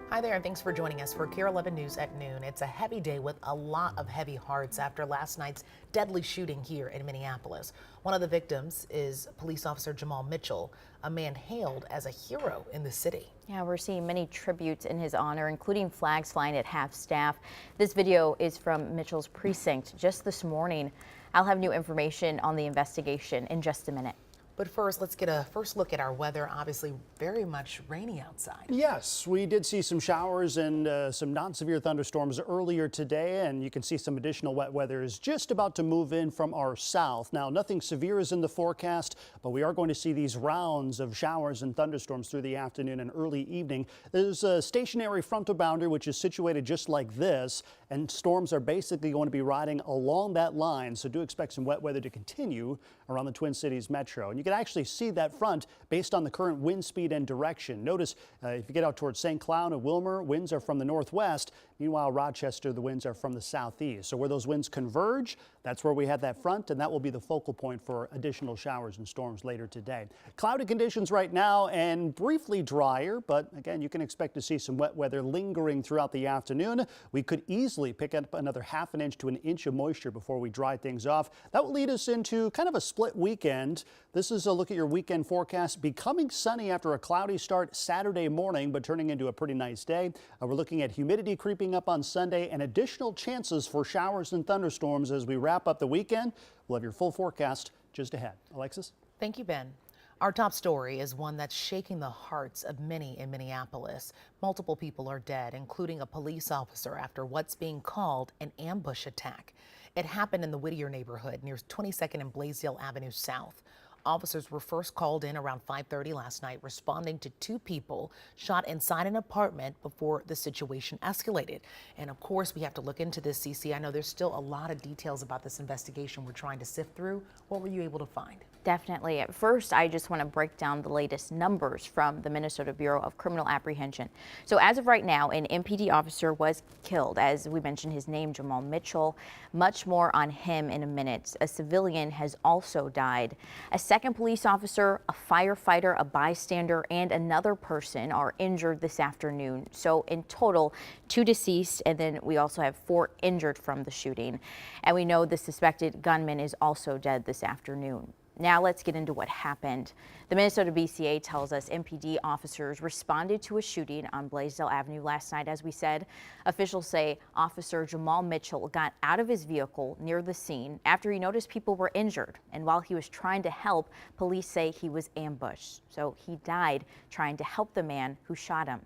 Hi there, and thanks for joining us for KARE 11 News at noon. It's a heavy day with a lot of heavy hearts after last night's deadly shooting here in Minneapolis. One of the victims is police officer Jamal Mitchell, a man hailed as a hero in the city. Yeah, we're seeing many tributes in his honor, including flags flying at half staff. This video is from Mitchell's precinct just this morning. I'll have new information on the investigation in just a minute. But first, let's get a first look at our weather. Obviously, very much rainy outside. Yes, we did see some showers and some non-severe thunderstorms earlier today, and you can see some additional wet weather is just about to move in from our south. Now, nothing severe is in the forecast, but we are going to see these rounds of showers and thunderstorms through the afternoon and early evening. There's a stationary frontal boundary which is situated just like this, and storms are basically going to be riding along that line, so do expect some wet weather to continue around the Twin Cities metro. And you can actually see that front based on the current wind speed and direction. Notice if you get out towards St. Cloud and Wilmer, winds are from the northwest. Meanwhile, Rochester, the winds are from the southeast. So where those winds converge, that's where we have that front, and that will be the focal point for additional showers and storms later today. Cloudy conditions right now and briefly drier, but again, you can expect to see some wet weather lingering throughout the afternoon. We could easily pick up another ½ an inch to an inch of moisture before we dry things off. That will lead us into kind of a split weekend. This is a look at your weekend forecast. Becoming sunny after a cloudy start Saturday morning, but turning into a pretty nice day. We're looking at humidity creeping up on Sunday and additional chances for showers and thunderstorms as we wrap up the weekend. We'll have your full forecast just ahead. Alexis? Thank you, Ben. Our top story is one that's shaking the hearts of many in Minneapolis. Multiple people are dead, including a police officer after what's being called an ambush attack. It happened in the Whittier neighborhood near 22nd and Blaisdell Avenue South. Officers were first called in around 5:30 last night, responding to two people shot inside an apartment before the situation escalated. And of course, we have to look into this, CC. I know there's still a lot of details about this investigation we're trying to sift through. What were you able to find? Definitely. At first, I just want to break down the latest numbers from the Minnesota Bureau of Criminal Apprehension. So as of right now, an MPD officer was killed. As we mentioned, his name, Jamal Mitchell. Much more on him in a minute. A civilian has also died. A second police officer, a firefighter, a bystander, and another person are injured this afternoon. So in total, 2 deceased, and then we also have 4 injured from the shooting. And we know the suspected gunman is also dead this afternoon. Now let's get into what happened. The Minnesota BCA tells us MPD officers responded to a shooting on Blaisdell Avenue last night. As we said, officials say Officer Jamal Mitchell got out of his vehicle near the scene after he noticed people were injured. And while he was trying to help, police say he was ambushed. So he died trying to help the man who shot him.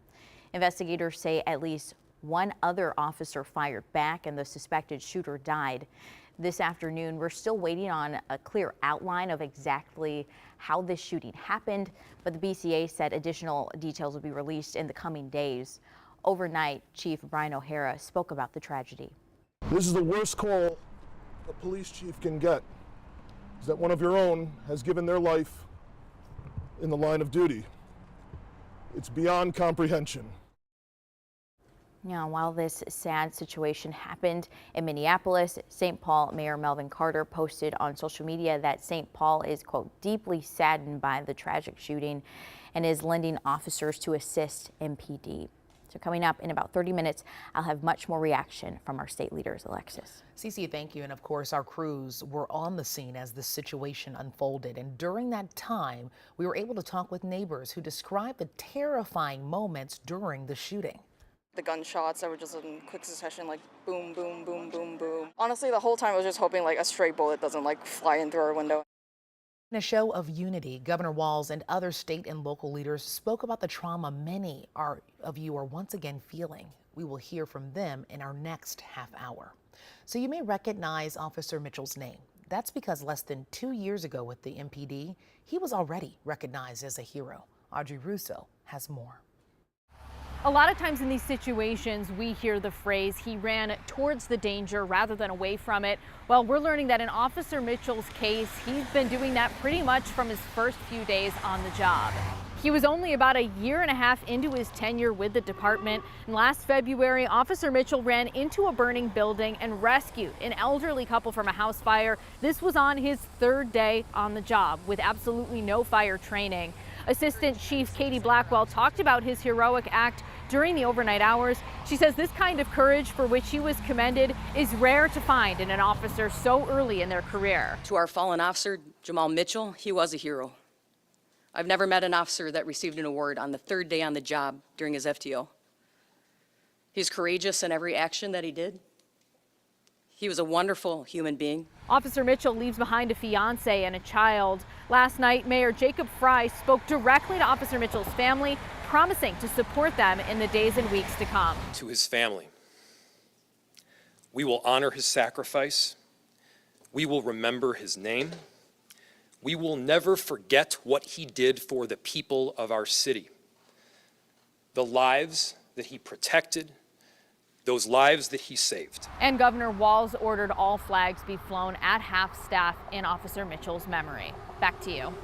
Investigators say at least one other officer fired back and the suspected shooter died. This afternoon, we're still waiting on a clear outline of exactly how this shooting happened, but the BCA said additional details will be released in the coming days. Overnight, Chief Brian O'Hara spoke about the tragedy. This is the worst call a police chief can get, is that one of your own has given their life in the line of duty. It's beyond comprehension. Now, while this sad situation happened in Minneapolis, St. Paul Mayor Melvin Carter posted on social media that St. Paul is, quote, deeply saddened by the tragic shooting and is lending officers to assist MPD. So coming up in about 30 minutes, I'll have much more reaction from our state leaders. Alexis. CC, thank you. And of course, our crews were on the scene as the situation unfolded. And during that time, we were able to talk with neighbors who described the terrifying moments during the shooting. The gunshots that were just in quick succession, like boom, boom, boom, boom, boom. Honestly, the whole time I was just hoping like a stray bullet doesn't like fly in through our window. In a show of unity, Governor Walz and other state and local leaders spoke about the trauma many of you are once again feeling. We will hear from them in our next half hour. So you may recognize Officer Mitchell's name. That's because less than 2 years ago with the MPD, he was already recognized as a hero. Audrey Russo has more. A lot of times in these situations, we hear the phrase, he ran towards the danger rather than away from it. Well, we're learning that in Officer Mitchell's case, he's been doing that pretty much from his first few days on the job. He was only about a year and a half into his tenure with the department. And last February, Officer Mitchell ran into a burning building and rescued an elderly couple from a house fire. This was on his 3rd day on the job with absolutely no fire training. Assistant Chief Katie Blackwell talked about his heroic act during the overnight hours. She says this kind of courage for which he was commended is rare to find in an officer so early in their career. To our fallen officer, Jamal Mitchell, he was a hero. I've never met an officer that received an award on the third day on the job during his FTO. He's courageous in every action that he did. He was a wonderful human being. Officer Mitchell leaves behind a fiance and a child. Last night, Mayor Jacob Fry spoke directly to Officer Mitchell's family, promising to support them in the days and weeks to come. To his family, we will honor his sacrifice. We will remember his name. We will never forget what he did for the people of our city. The lives that he protected, those lives that he saved. And Governor Walz ordered all flags be flown at half-staff in Officer Mitchell's memory. Back to you.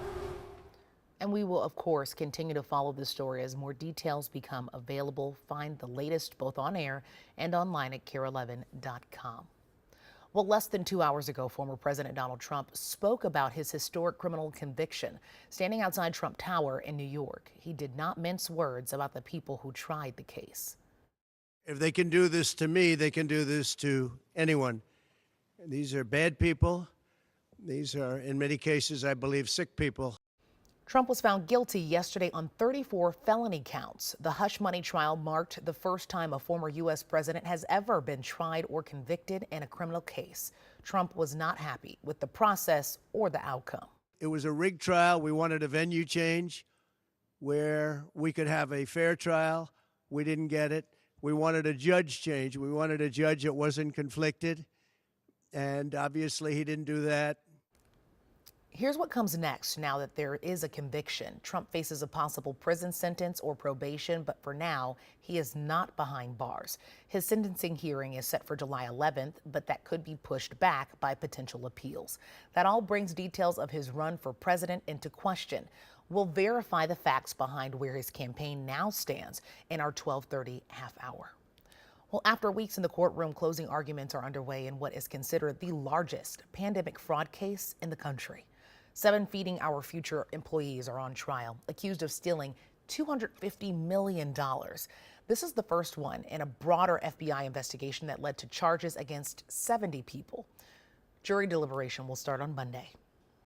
And we will, of course, continue to follow this story as more details become available. Find the latest both on air and online at KARE11.com. Well, less than 2 hours ago, former President Donald Trump spoke about his historic criminal conviction standing outside Trump Tower in New York. He did not mince words about the people who tried the case. If they can do this to me, they can do this to anyone. These are bad people. These are, in many cases, I believe, sick people. Trump was found guilty yesterday on 34 felony counts. The hush money trial marked the first time a former U.S. president has ever been tried or convicted in a criminal case. Trump was not happy with the process or the outcome. It was a rigged trial. We wanted a venue change where we could have a fair trial. We didn't get it. We wanted a judge change. We wanted a judge that wasn't conflicted. And obviously he didn't do that. Here's what comes next now that there is a conviction. Trump faces a possible prison sentence or probation, but for now, he is not behind bars. His sentencing hearing is set for July 11th, but that could be pushed back by potential appeals. That all brings details of his run for president into question. We'll verify the facts behind where his campaign now stands in our 12:30 half hour. Well, after weeks in the courtroom, closing arguments are underway in what is considered the largest pandemic fraud case in the country. 7 Feeding Our Future employees are on trial, accused of stealing $250 million. This is the first one in a broader FBI investigation that led to charges against 70 people. Jury deliberation will start on Monday.